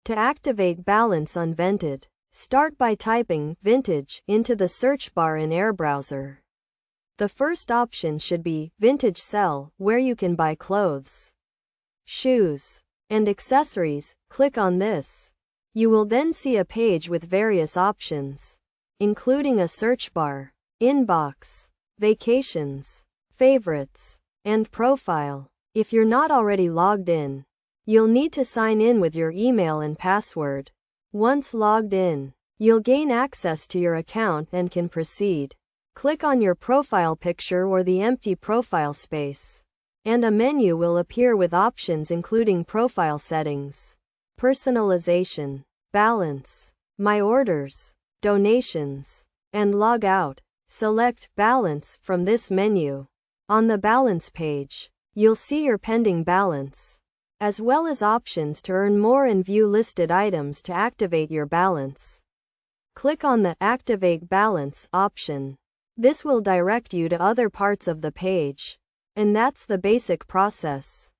To activate balance on Vinted, start by typing vintage into the search bar in Air browser. The first option should be Vintage Sell, where you can buy clothes, shoes, and accessories. Click on this. You will then see a page with various options, including a search bar, inbox, vacations, favorites, and profile. If you're not already logged in, you'll need to sign in with your email and password. Once logged in, you'll gain access to your account and can proceed. Click on your profile picture or the empty profile space, and a menu will appear with options including profile settings, personalization, balance, my orders, donations, and log out. Select Balance from this menu. On the Balance page, you'll see your pending balance, as well as options to earn more and view listed items. To activate your balance, click on the Activate Balance option. This will direct you to other parts of the page. And that's the basic process.